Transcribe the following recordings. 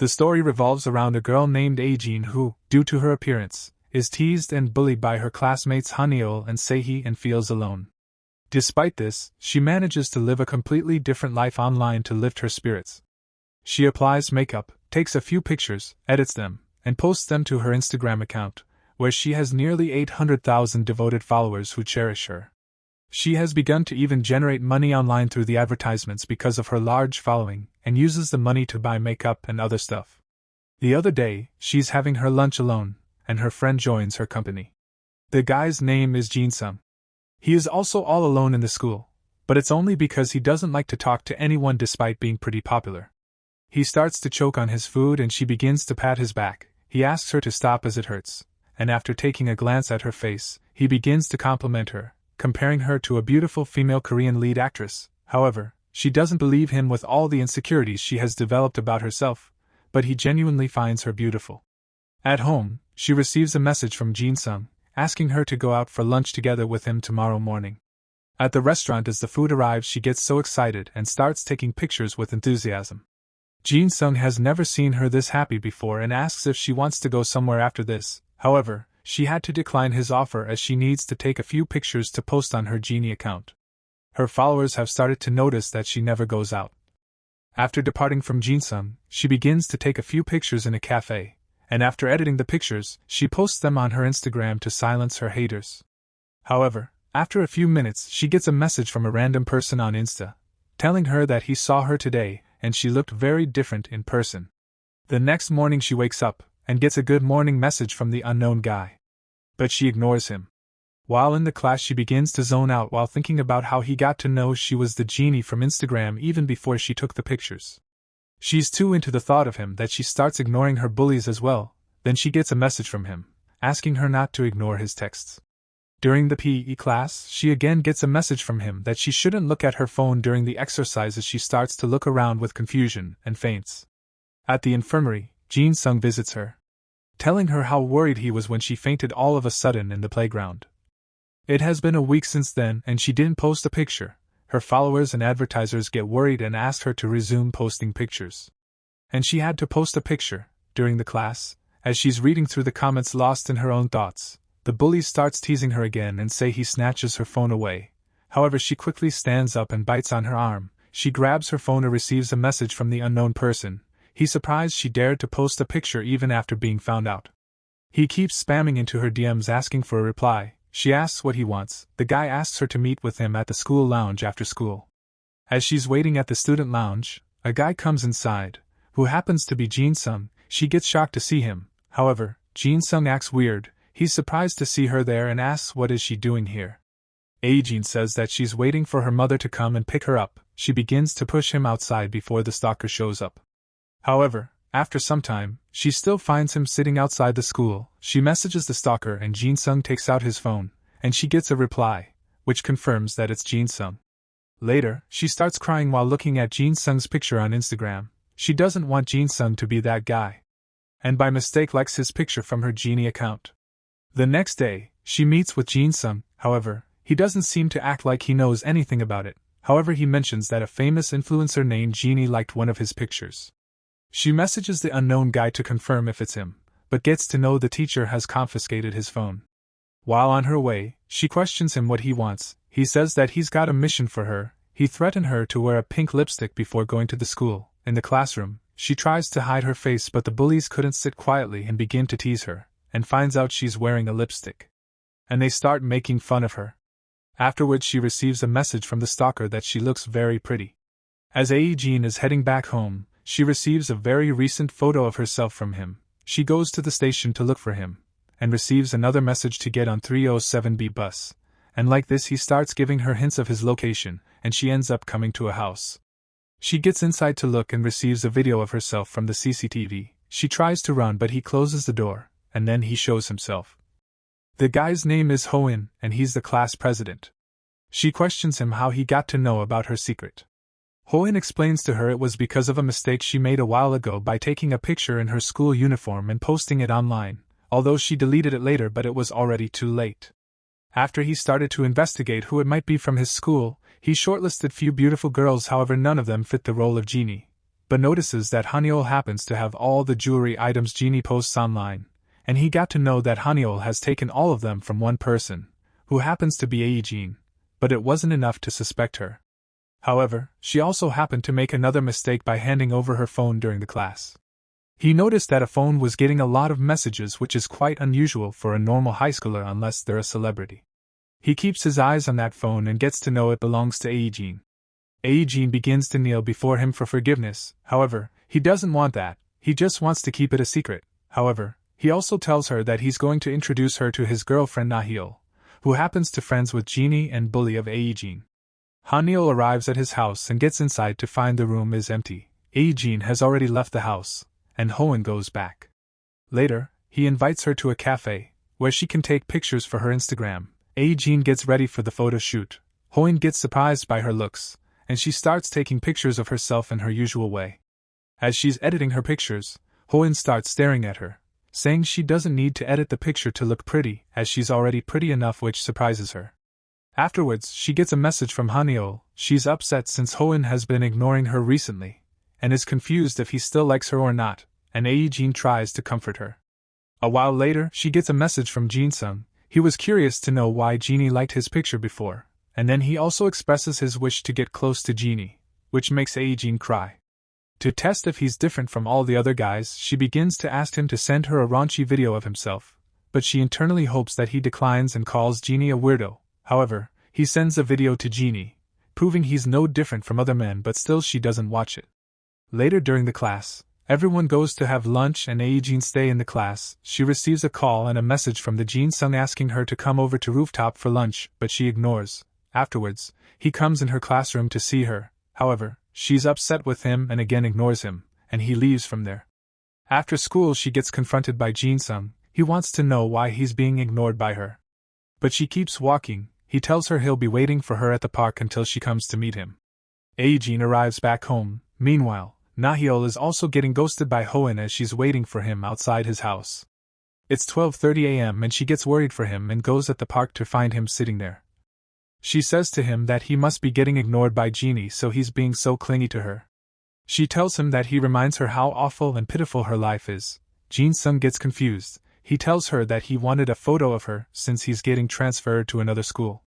The story revolves around a girl named Ajin who, due to her appearance, is teased and bullied by her classmates Haniol and Seihi and feels alone. Despite this, she manages to live a completely different life online to lift her spirits. She applies makeup, takes a few pictures, edits them, and posts them to her Instagram account, where she has nearly 800,000 devoted followers who cherish her. She has begun to even generate money online through the advertisements because of her large following, and uses the money to buy makeup and other stuff. The other day, she's having her lunch alone, and her friend joins her company. The guy's name is Jin-sung. He is also all alone in the school, but it's only because he doesn't like to talk to anyone despite being pretty popular. He starts to choke on his food and she begins to pat his back. He asks her to stop as it hurts, and after taking a glance at her face, he begins to compliment her, comparing her to a beautiful female Korean lead actress. However, she doesn't believe him with all the insecurities she has developed about herself, but he genuinely finds her beautiful. At home, she receives a message from Jin-sung, asking her to go out for lunch together with him tomorrow morning. At the restaurant, as the food arrives, she gets so excited and starts taking pictures with enthusiasm. Jin-sung has never seen her this happy before and asks if she wants to go somewhere after this. However, she had to decline his offer as she needs to take a few pictures to post on her Genie account. Her followers have started to notice that she never goes out. After departing from Jin-sung, she begins to take a few pictures in a cafe, and after editing the pictures, she posts them on her Instagram to silence her haters. However, after a few minutes, she gets a message from a random person on Insta, telling her that he saw her today and she looked very different in person. The next morning she wakes up and gets a good morning message from the unknown guy. But she ignores him. While in the class, she begins to zone out while thinking about how he got to know she was the genie from Instagram even before she took the pictures. She's too into the thought of him that she starts ignoring her bullies as well. Then she gets a message from him, asking her not to ignore his texts. During the PE class, she again gets a message from him that she shouldn't look at her phone during the exercises. She starts to look around with confusion and faints. At the infirmary, Jin-sung visits her, telling her how worried he was when she fainted all of a sudden in the playground. It has been a week since then and she didn't post a picture. Her followers and advertisers get worried and ask her to resume posting pictures. And she had to post a picture during the class. As she's reading through the comments lost in her own thoughts, the bully starts teasing her again and say he snatches her phone away. However, she quickly stands up and bites on her arm. She grabs her phone and receives a message from the unknown person. He's surprised she dared to post a picture even after being found out. He keeps spamming into her DMs asking for a reply. She asks what he wants. The guy asks her to meet with him at the school lounge after school. As she's waiting at the student lounge, a guy comes inside, who happens to be Jin-sung. She gets shocked to see him. However, Jin-sung acts weird. He's surprised to see her there and asks what is she doing here. Ajin says that she's waiting for her mother to come and pick her up. She begins to push him outside before the stalker shows up. However, after some time, she still finds him sitting outside the school. She messages the stalker and Jin-sung takes out his phone, and she gets a reply, which confirms that it's Jin-sung. Later, she starts crying while looking at Jin-sung's picture on Instagram. She doesn't want Jin-sung to be that guy, and by mistake likes his picture from her Genie account. The next day, she meets with Jin-sung. However, he doesn't seem to act like he knows anything about it. However, he mentions that a famous influencer named Genie liked one of his pictures. She messages the unknown guy to confirm if it's him, but gets to know the teacher has confiscated his phone. While on her way, she questions him what he wants. He says that he's got a mission for her. He threatened her to wear a pink lipstick before going to the school. In the classroom, she tries to hide her face, but the bullies couldn't sit quietly and begin to tease her, and finds out she's wearing a lipstick. And they start making fun of her. Afterwards, she receives a message from the stalker that she looks very pretty. As Ae-jin is heading back home, she receives a very recent photo of herself from him. She goes to the station to look for him, and receives another message to get on 307B bus. And like this, he starts giving her hints of his location, and she ends up coming to a house. She gets inside to look and receives a video of herself from the CCTV. She tries to run, but he closes the door, and then he shows himself. The guy's name is Hoin, and he's the class president. She questions him how he got to know about her secret. Hoin explains to her it was because of a mistake she made a while ago by taking a picture in her school uniform and posting it online, although she deleted it later, but it was already too late. After he started to investigate who it might be from his school, he shortlisted few beautiful girls. However, none of them fit the role of Genie. but notices that Haniol happens to have all the jewelry items Jeannie posts online, and he got to know that Haniol has taken all of them from one person, who happens to be Aejin, but it wasn't enough to suspect her. However, she also happened to make another mistake by handing over her phone during the class. He noticed that a phone was getting a lot of messages, which is quite unusual for a normal high schooler unless they're a celebrity. He keeps his eyes on that phone and gets to know it belongs to Aejin. Aejin begins to kneel before him for forgiveness. However, he doesn't want that, he just wants to keep it a secret. However, he also tells her that he's going to introduce her to his girlfriend Nahyul, who happens to friends with Jeannie and Bully of Aejin. Haniol arrives at his house and gets inside to find the room is empty. Aejin has already left the house, and Hoen goes back. Later, he invites her to a cafe, where she can take pictures for her Instagram. Aejin gets ready for the photo shoot. Hoen gets surprised by her looks, and she starts taking pictures of herself in her usual way. As she's editing her pictures, Hoen starts staring at her, saying she doesn't need to edit the picture to look pretty, as she's already pretty enough, which surprises her. Afterwards, she gets a message from Haniol. She's upset since Hoen has been ignoring her recently, and is confused if he still likes her or not, and Aejin tries to comfort her. A while later, she gets a message from Jin-sung. He was curious to know why Jeannie liked his picture before, and then he also expresses his wish to get close to Jeannie, which makes Aejin cry. To test if he's different from all the other guys, she begins to ask him to send her a raunchy video of himself, but she internally hopes that he declines and calls Jeannie a weirdo. However, he sends a video to Jeannie, proving he's no different from other men, but still she doesn't watch it. Later during the class, everyone goes to have lunch and Aejin stay in the class. She receives a call and a message from the Jin-sung asking her to come over to rooftop for lunch, but she ignores. Afterwards, he comes in her classroom to see her. However, she's upset with him and again ignores him, and he leaves from there. After school, she gets confronted by Jin-sung. He wants to know why he's being ignored by her. But she keeps walking. He tells her he'll be waiting for her at the park until she comes to meet him. Aejin arrives back home. Meanwhile, Nahyul is also getting ghosted by Hoen as she's waiting for him outside his house. It's 12:30 a.m. and she gets worried for him and goes at the park to find him sitting there. She says to him that he must be getting ignored by Jeannie, so he's being so clingy to her. She tells him that he reminds her how awful and pitiful her life is. Jin-sung gets confused. He tells her that he wanted a photo of her since he's getting transferred to another school.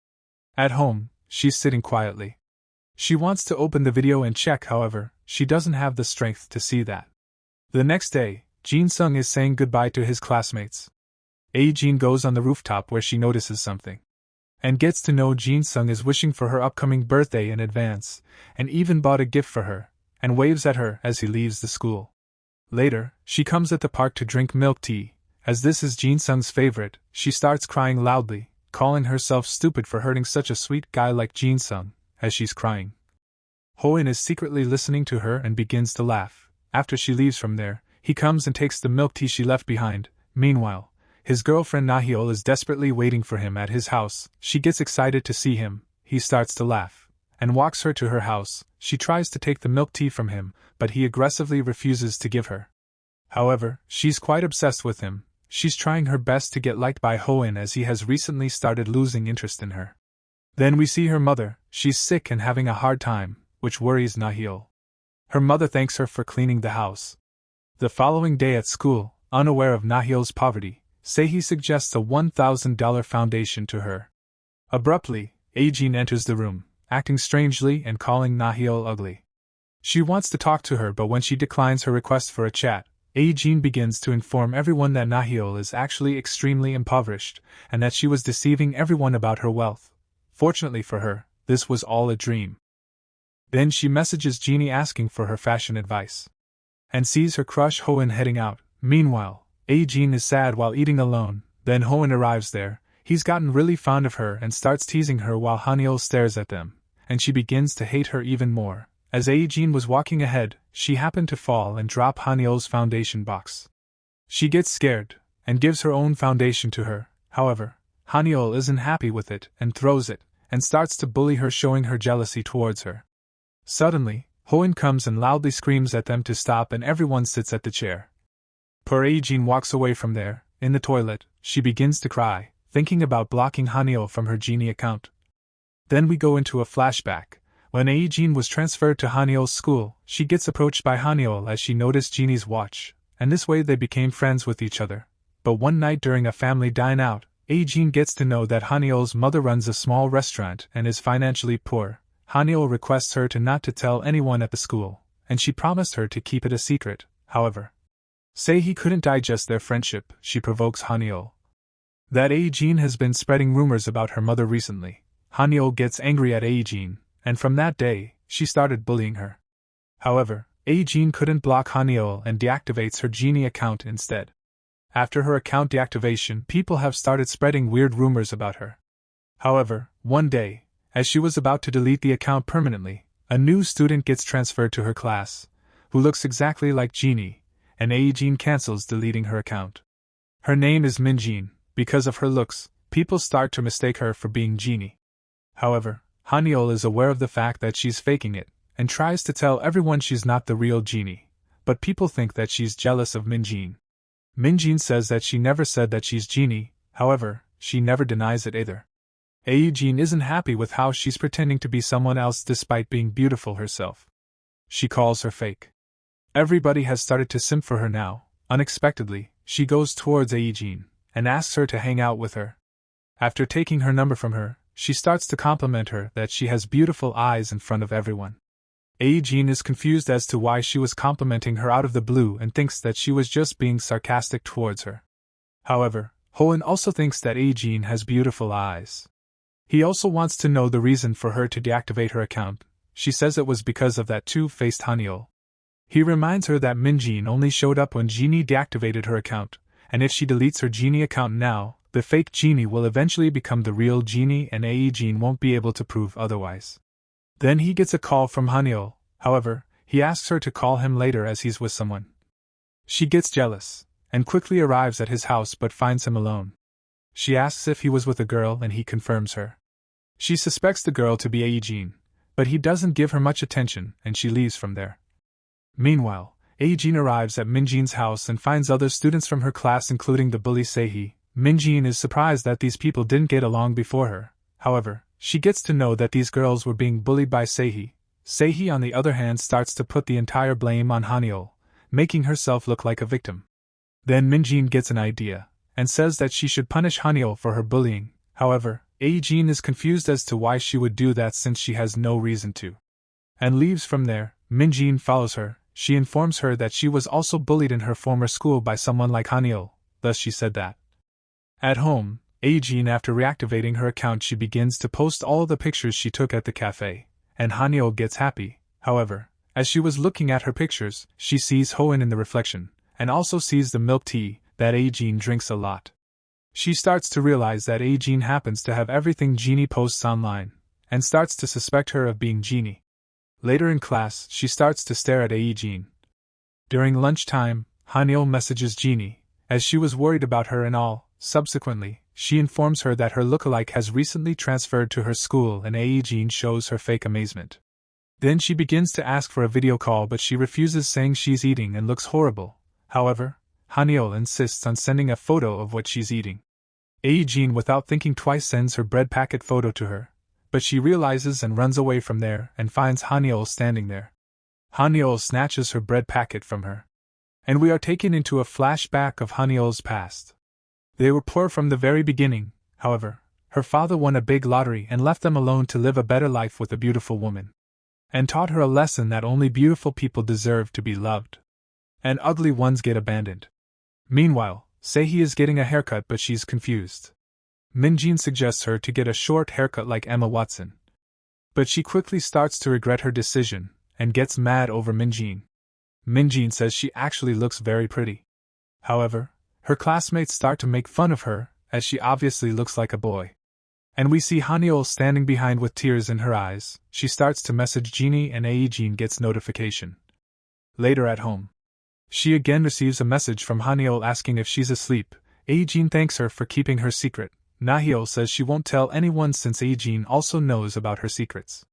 At home, she's sitting quietly. She wants to open the video and check, however, she doesn't have the strength to see that. The next day, Jin-sung is saying goodbye to his classmates. Aejin goes on the rooftop where she notices something, and gets to know Jin-sung is wishing for her upcoming birthday in advance, and even bought a gift for her, and waves at her as he leaves the school. Later, she comes at the park to drink milk tea. As this is Jin-sung's favorite, she starts crying loudly, calling herself stupid for hurting such a sweet guy like Jin-sung. As she's crying, Hoen is secretly listening to her and begins to laugh. After she leaves from there, he comes and takes the milk tea she left behind. Meanwhile, his girlfriend Nahyul is desperately waiting for him at his house. She gets excited to see him. He starts to laugh and walks her to her house. She tries to take the milk tea from him, but he aggressively refuses to give her. However, she's quite obsessed with him. She's trying her best to get liked by Hoen as he has recently started losing interest in her. Then we see her mother. She's sick and having a hard time, which worries Nahyul. Her mother thanks her for cleaning the house. The following day at school, unaware of Nahyul's poverty, Sehi suggests a $1,000 foundation to her. Abruptly, Aejin enters the room, acting strangely and calling Nahyul ugly. She wants to talk to her, but when she declines her request for a chat, Aejin begins to inform everyone that Nahyul is actually extremely impoverished, and that she was deceiving everyone about her wealth. Fortunately for her, this was all a dream. Then she messages Jeannie asking for her fashion advice, and sees her crush Hoen heading out. Meanwhile, Aejin is sad while eating alone. Then Hoen arrives there. He's gotten really fond of her and starts teasing her while Haniol stares at them, and she begins to hate her even more. As Aejin was walking ahead, she happened to fall and drop Haniol's foundation box. She gets scared and gives her own foundation to her. However, Haniol isn't happy with it and throws it, and starts to bully her, showing her jealousy towards her. Suddenly, Hoen comes and loudly screams at them to stop, and everyone sits at the chair. Poor Aejin walks away from there. In the toilet, she begins to cry, thinking about blocking Haniol from her Genie account. Then we go into a flashback, When Aejin was transferred to Haniol's school, she gets approached by Haniol as she noticed Jeannie's watch, and this way they became friends with each other. But one night during a family dine-out, Aejin gets to know that Haniol's mother runs a small restaurant and is financially poor. Haniol requests her not to tell anyone at the school, and she promised her to keep it a secret. However, he couldn't digest their friendship. She provokes Haniol that Aejin has been spreading rumors about her mother recently. Haniol gets angry at Aejin, and from that day, she started bullying her. However, Aejin couldn't block Haniol and deactivates her Genie account instead. After her account deactivation, people have started spreading weird rumors about her. However, one day, as she was about to delete the account permanently, a new student gets transferred to her class, who looks exactly like Genie, and Aejin cancels deleting her account. Her name is Minjin. Because of her looks, people start to mistake her for being Genie. However, Haniol is aware of the fact that she's faking it, and tries to tell everyone she's not the real Genie, but people think that she's jealous of Minjin. Minjin says that she never said that she's Genie, however, she never denies it either. Aejin isn't happy with how she's pretending to be someone else despite being beautiful herself. She calls her fake. Everybody has started to simp for her now. Unexpectedly, she goes towards Aejin and asks her to hang out with her. After taking her number from her, she starts to compliment her that she has beautiful eyes in front of everyone. Aejin is confused as to why she was complimenting her out of the blue and thinks that she was just being sarcastic towards her. However, Hoen also thinks that Aejin has beautiful eyes. He also wants to know the reason for her to deactivate her account. She says it was because of that two-faced Haniol. He reminds her that Minjin only showed up when Genie deactivated her account, and if she deletes her Genie account now, the fake Genie will eventually become the real Genie and Aejin won't be able to prove otherwise. Then he gets a call from Haniol. However, he asks her to call him later as he's with someone. She gets jealous, and quickly arrives at his house but finds him alone. She asks if he was with a girl and he confirms her. She suspects the girl to be Aejin, but he doesn't give her much attention and she leaves from there. Meanwhile, Aejin arrives at Minjin's house and finds other students from her class including the bully Seihi. Minjin is surprised that these people didn't get along before her. However, she gets to know that these girls were being bullied by Seihi. Seihi on the other hand starts to put the entire blame on Haniol, making herself look like a victim. Then Minjin gets an idea, and says that she should punish Haniol for her bullying. However, Aejin is confused as to why she would do that since she has no reason to. And leaves from there. Minjin follows her. She informs her that she was also bullied in her former school by someone like Haniol, thus she said that. At home, Aejin after reactivating her account she begins to post all the pictures she took at the cafe, and Haniol gets happy. However, as she was looking at her pictures, she sees Hoen in the reflection, and also sees the milk tea that Aejin drinks a lot. She starts to realize that Aejin happens to have everything Genie posts online, and starts to suspect her of being Genie. Later in class, she starts to stare at Aejin. During lunchtime, Haniol messages Genie, as she was worried about her and all. Subsequently, she informs her that her lookalike has recently transferred to her school and Aejin shows her fake amazement. Then she begins to ask for a video call but she refuses saying she's eating and looks horrible. However, Haniol insists on sending a photo of what she's eating. Aejin without thinking twice sends her bread packet photo to her, but she realizes and runs away from there and finds Haniol standing there. Haniol snatches her bread packet from her. And we are taken into a flashback of Haniol's past. They were poor from the very beginning, however, her father won a big lottery and left them alone to live a better life with a beautiful woman. And taught her a lesson that only beautiful people deserve to be loved. And ugly ones get abandoned. Meanwhile, Seihi is getting a haircut but she's confused. Minjin suggests her to get a short haircut like Emma Watson. But she quickly starts to regret her decision, and gets mad over Minjin. Minjin says she actually looks very pretty. However, her classmates start to make fun of her, as she obviously looks like a boy. And we see Haniol standing behind with tears in her eyes. She starts to message Genie and Aejin gets notification. Later at home, she again receives a message from Haniol asking if she's asleep. Aejin thanks her for keeping her secret. Nahiol says she won't tell anyone since Aejin also knows about her secrets.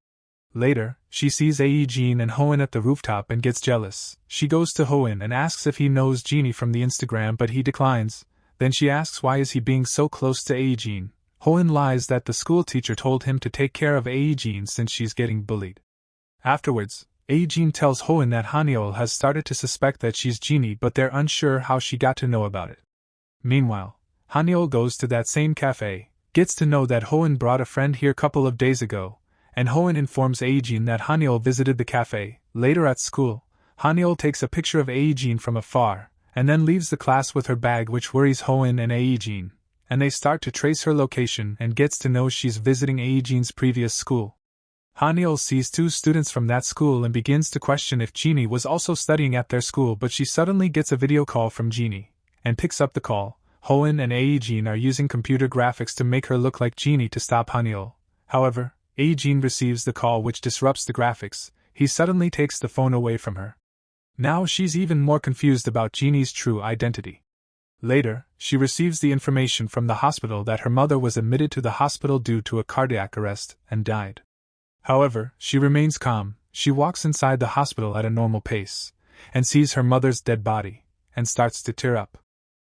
Later, she sees Aejin and Hoen at the rooftop and gets jealous. She goes to Hoen and asks if he knows Genie from the Instagram but he declines. Then she asks why is he being so close to Aejin. Hoen lies that the school teacher told him to take care of Aejin since she's getting bullied. Afterwards, Aejin tells Hoen that Haniol has started to suspect that she's Genie, but they're unsure how she got to know about it. Meanwhile, Haniol goes to that same cafe, gets to know that Hoen brought a friend here couple of days ago, and Hoen informs Aejin that Haniol visited the cafe. Later at school, Haniol takes a picture of Aejin from afar, and then leaves the class with her bag, which worries Hoen and Aejin, and they start to trace her location and gets to know she's visiting Aejin's previous school. Haniol sees 2 students from that school and begins to question if Genie was also studying at their school, but she suddenly gets a video call from Genie, and picks up the call. Hoen and Aejin are using computer graphics to make her look like Genie to stop Haniol. However, Aejin receives the call, which disrupts the graphics. He suddenly takes the phone away from her. Now she's even more confused about Genie's true identity. Later, she receives the information from the hospital that her mother was admitted to the hospital due to a cardiac arrest and died. However, she remains calm. She walks inside the hospital at a normal pace, and sees her mother's dead body, and starts to tear up.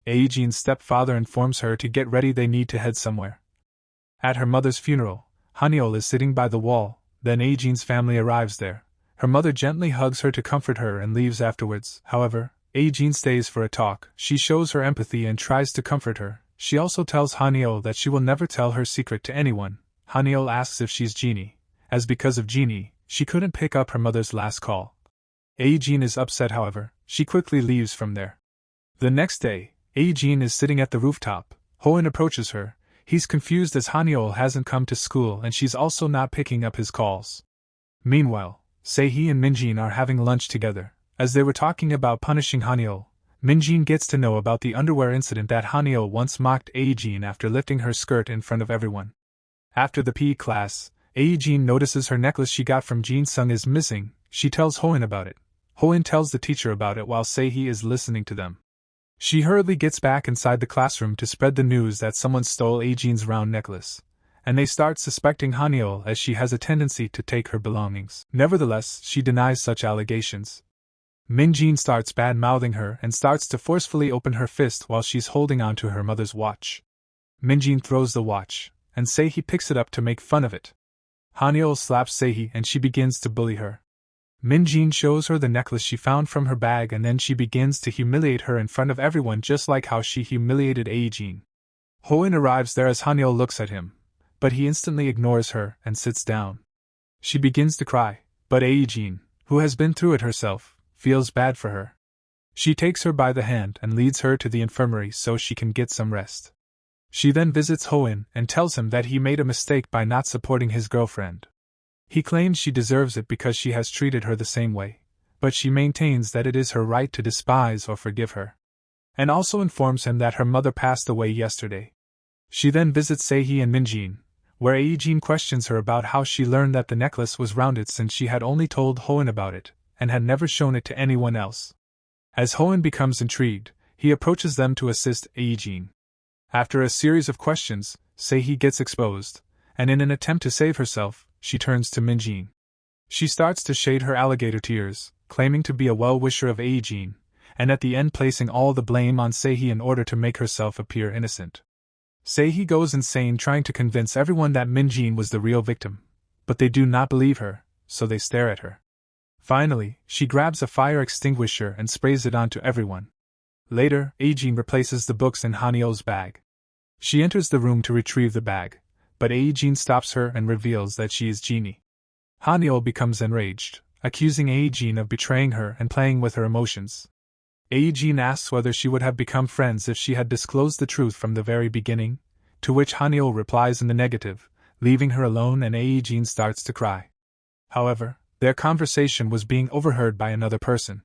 Aejin's stepfather informs her to get ready, they need to head somewhere. At her mother's funeral, Haniol is sitting by the wall, then Aejin's family arrives there. Her mother gently hugs her to comfort her and leaves afterwards. However, Aejin stays for a talk. She shows her empathy and tries to comfort her. She also tells Haniol that she will never tell her secret to anyone. Haniol asks if she's Genie, as because of Genie, she couldn't pick up her mother's last call. Aejin is upset, however, she quickly leaves from there. The next day, Aejin is sitting at the rooftop. Hoen approaches her. He's confused as Haniol hasn't come to school and she's also not picking up his calls. Meanwhile, Sehee and Minjin are having lunch together. As they were talking about punishing Haniol, Minjin gets to know about the underwear incident that Haniol once mocked Aejin after lifting her skirt in front of everyone. After the PE class, Aejin notices her necklace she got from Jin Sung is missing. She tells Hoen about it. Hoen tells the teacher about it while Sehee is listening to them. She hurriedly gets back inside the classroom to spread the news that someone stole Aejin's round necklace, and they start suspecting Haniol as she has a tendency to take her belongings. Nevertheless, she denies such allegations. Minjin starts bad-mouthing her and starts to forcefully open her fist while she's holding on to her mother's watch. Minjin throws the watch, and Sehee picks it up to make fun of it. Haniol slaps Sehee and she begins to bully her. Minjin shows her the necklace she found from her bag and then she begins to humiliate her in front of everyone, just like how she humiliated Aejin. Hoen arrives there as Haniol looks at him, but he instantly ignores her and sits down. She begins to cry, but Aejin, who has been through it herself, feels bad for her. She takes her by the hand and leads her to the infirmary so she can get some rest. She then visits Hoen and tells him that he made a mistake by not supporting his girlfriend. He claims she deserves it because she has treated her the same way, but she maintains that it is her right to despise or forgive her, and also informs him that her mother passed away yesterday. She then visits Sehee and Minjin, where Aejin questions her about how she learned that the necklace was rounded since she had only told Hoen about it, and had never shown it to anyone else. As Hoen becomes intrigued, he approaches them to assist Aejin. After a series of questions, Sehee gets exposed, and in an attempt to save herself, she turns to Minjin. She starts to shade her alligator tears, claiming to be a well-wisher of Aejin, and at the end placing all the blame on Sehee in order to make herself appear innocent. Sehee goes insane trying to convince everyone that Minjin was the real victim, but they do not believe her, so they stare at her. Finally, she grabs a fire extinguisher and sprays it onto everyone. Later, Aejin replaces the books in Haniol's bag. She enters the room to retrieve the bag, but Aejin stops her and reveals that she is Genie. Haniol becomes enraged, accusing Aejin of betraying her and playing with her emotions. Aejin asks whether she would have become friends if she had disclosed the truth from the very beginning, to which Haniol replies in the negative, leaving her alone, and Aejin starts to cry. However, their conversation was being overheard by another person.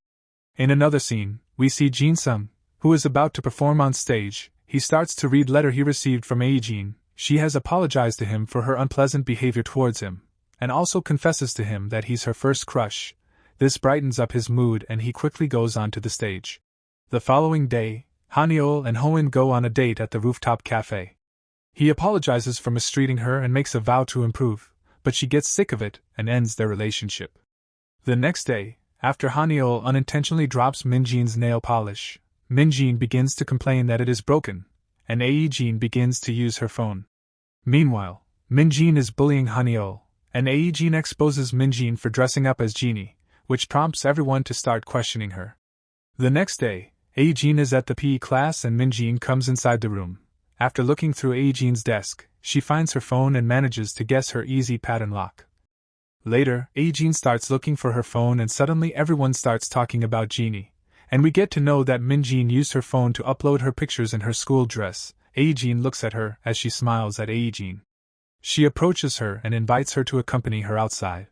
In another scene, we see Jin Sung, who is about to perform on stage. He starts to read letter he received from Aejin. She has apologized to him for her unpleasant behavior towards him, and also confesses to him that he's her first crush. This brightens up his mood and he quickly goes onto the stage. The following day, Haniol and Hoen go on a date at the rooftop cafe. He apologizes for mistreating her and makes a vow to improve, but she gets sick of it and ends their relationship. The next day, after Haniol unintentionally drops Minjin's nail polish, Minjin begins to complain that it is broken, and Aejin begins to use her phone. Meanwhile, Minjin is bullying Haniol, and Ae-jin exposes Min-jin for dressing up as Genie, which prompts everyone to start questioning her. The next day, Ae-jin is at the PE class and Min-jin comes inside the room. After looking through Ae-jin's desk, she finds her phone and manages to guess her easy pattern lock. Later, Ae-jin starts looking for her phone and suddenly everyone starts talking about Genie, and we get to know that Min-jin used her phone to upload her pictures in her school dress. Ae-jin looks at her as she smiles at Ae-jin. She approaches her and invites her to accompany her outside.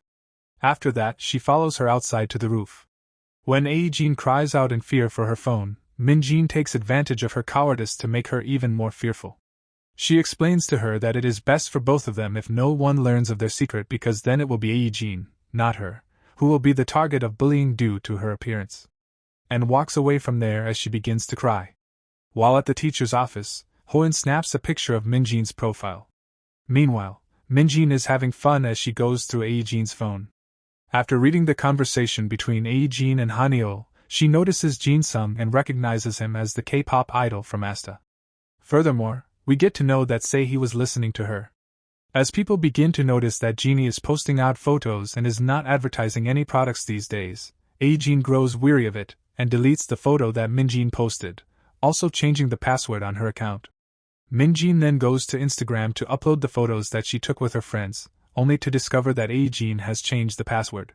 After that, she follows her outside to the roof. When Ae-jin cries out in fear for her phone, Min-jin takes advantage of her cowardice to make her even more fearful. She explains to her that it is best for both of them if no one learns of their secret because then it will be Ae-jin, not her, who will be the target of bullying due to her appearance. And walks away from there as she begins to cry. While at the teacher's office, Hoin snaps a picture of Min-jin's profile. Meanwhile, Min-jin is having fun as she goes through Ae-jin's phone. After reading the conversation between Ae-jin and Haniol, she notices Jin-sung and recognizes him as the K-pop idol from Asta. Furthermore, we get to know that Sehee was listening to her. As people begin to notice that Genie is posting out photos and is not advertising any products these days, Ae-jin grows weary of it and deletes the photo that Min-jin posted, also changing the password on her account. Min-jin then goes to Instagram to upload the photos that she took with her friends, only to discover that Ae-jin has changed the password.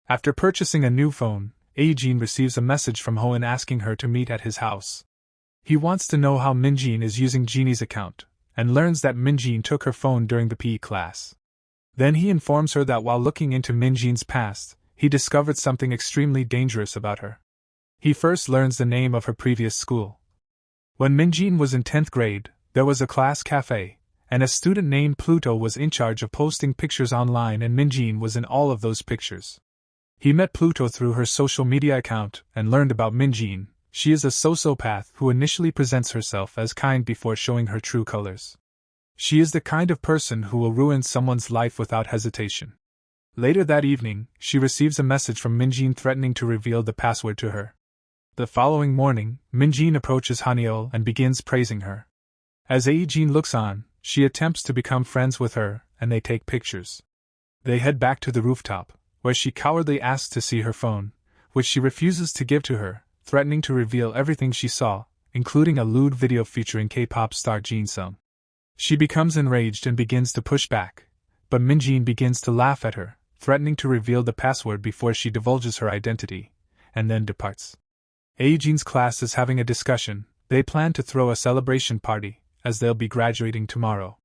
After purchasing a new phone, Ae-jin receives a message from Hoin asking her to meet at his house. He wants to know how Min-jin is using Genie's account, and learns that Min-jin took her phone during the PE class. Then he informs her that while looking into Min-jin's past, he discovered something extremely dangerous about her. He first learns the name of her previous school. When Min-jin was in 10th grade, there was a class cafe, and a student named Pluto was in charge of posting pictures online and Min-jin was in all of those pictures. He met Pluto through her social media account and learned about Min-jin. She is a sociopath who initially presents herself as kind before showing her true colors. She is the kind of person who will ruin someone's life without hesitation. Later that evening, she receives a message from Min-jin threatening to reveal the password to her. The following morning, Min-jin approaches Haniol and begins praising her. As Ae-jin looks on, she attempts to become friends with her, and they take pictures. They head back to the rooftop, where she cowardly asks to see her phone, which she refuses to give to her, threatening to reveal everything she saw, including a lewd video featuring K-pop star Jin-sung. She becomes enraged and begins to push back, but Min-jin begins to laugh at her, threatening to reveal the password before she divulges her identity, and then departs. Ae-jin's class is having a discussion. They plan to throw a celebration party, as they'll be graduating tomorrow.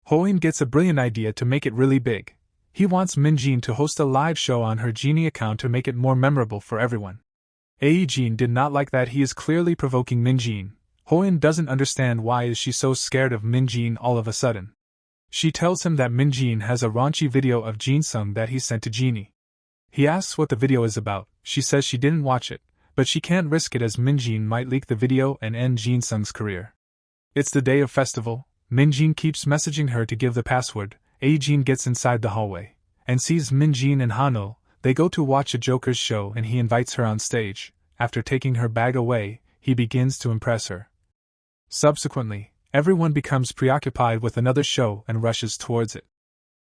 Hoin gets a brilliant idea to make it really big. He wants Min-jin to host a live show on her Genie account to make it more memorable for everyone. Ae-jin did not like that he is clearly provoking Min-jin. Hoin doesn't understand why is she so scared of Min-jin all of a sudden. She tells him that Min-jin has a raunchy video of Jin-sung that he sent to Genie. He asks what the video is about. She says she didn't watch it, but she can't risk it as Min-jin might leak the video and end Jin-sung's career. It's the day of festival. Min-jin keeps messaging her to give the password. Ae-jin gets inside the hallway and sees Min-jin and Haniol. They go to watch a Joker's show and he invites her on stage. After taking her bag away, he begins to impress her. Subsequently, everyone becomes preoccupied with another show and rushes towards it.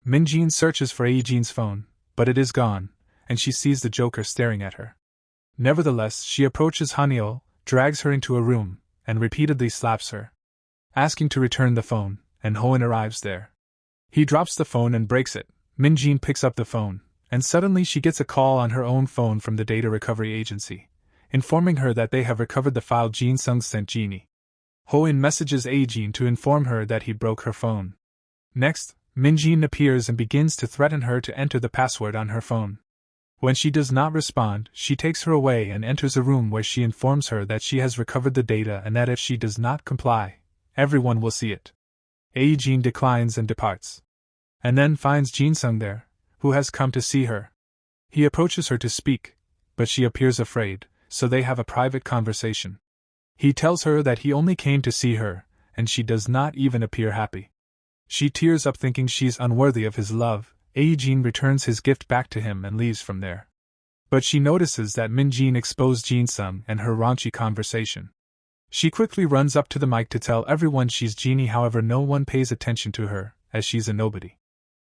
Min-jin searches for Ae-jin's phone, but it is gone, and she sees the Joker staring at her. Nevertheless, she approaches Haniol, drags her into a room, and repeatedly slaps her, asking to return the phone, and Hoin arrives there. He drops the phone and breaks it. Min-jin picks up the phone, and suddenly she gets a call on her own phone from the data recovery agency, informing her that they have recovered the file Jin-sung sent Genie. Hoin messages Ae-jin to inform her that he broke her phone. Next, Min-jin appears and begins to threaten her to enter the password on her phone. When she does not respond, she takes her away and enters a room where she informs her that she has recovered the data and that if she does not comply, everyone will see it. Ae-jin declines and departs. And then finds Jin-sung there, who has come to see her. He approaches her to speak, but she appears afraid, so they have a private conversation. He tells her that he only came to see her, and she does not even appear happy. She tears up thinking she's unworthy of his love. Ae-jin returns his gift back to him and leaves from there. But she notices that Min-jin exposed Jin-sung and her raunchy conversation. She quickly runs up to the mic to tell everyone she's Genie, however no one pays attention to her, as she's a nobody.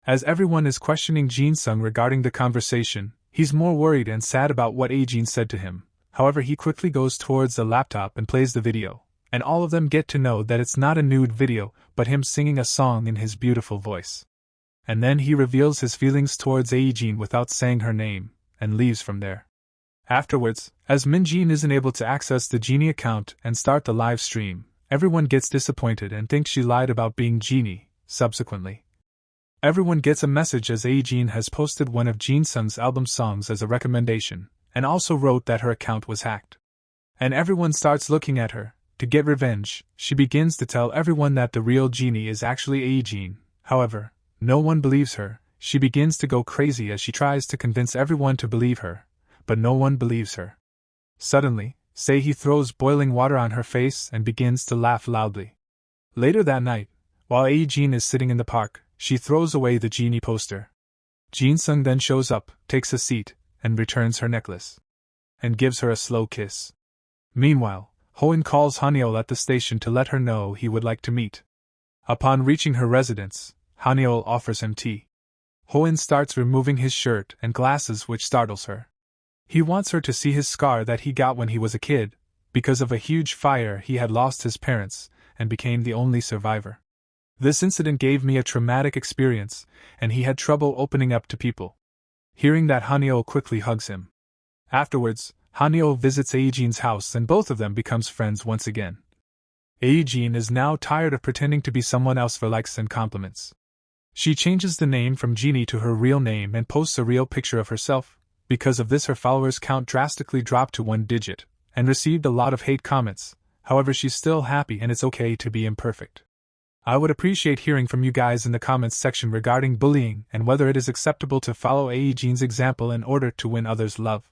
As everyone is questioning Jin Sung regarding the conversation, he's more worried and sad about what Jin said to him. However, he quickly goes towards the laptop and plays the video, and all of them get to know that it's not a nude video, but him singing a song in his beautiful voice. And then he reveals his feelings towards Jin without saying her name, and leaves from there. Afterwards, as Minjin isn't able to access the Genie account and start the live stream, everyone gets disappointed and thinks she lied about being Genie. Subsequently, everyone gets a message as Jin has posted one of Jin Sung's album songs as a recommendation, and also wrote that her account was hacked. And everyone starts looking at her. To get revenge, she begins to tell everyone that the real Genie is actually Jin. However, no one believes her. She begins to go crazy as she tries to convince everyone to believe her, but no one believes her. Suddenly, Sei throws boiling water on her face and begins to laugh loudly. Later that night, while Jin is sitting in the park, she throws away the Genie poster. Jin Sung then shows up, takes a seat, and returns her necklace, and gives her a slow kiss. Meanwhile, Hoin calls Haniol at the station to let her know he would like to meet. Upon reaching her residence, Haniol offers him tea. Hoin starts removing his shirt and glasses, which startles her. He wants her to see his scar that he got when he was a kid. Because of a huge fire, he had lost his parents and became the only survivor. This incident gave me a traumatic experience, and he had trouble opening up to people. Hearing that, Haniol quickly hugs him. Afterwards, Haniol visits Jin's house and both of them becomes friends once again. Jin is now tired of pretending to be someone else for likes and compliments. She changes the name from Genie to her real name and posts a real picture of herself. Because of this, her followers count drastically dropped to 1 digit, and received a lot of hate comments. However, she's still happy and it's okay to be imperfect. I would appreciate hearing from you guys in the comments section regarding bullying and whether it is acceptable to follow Jin's example in order to win others' love.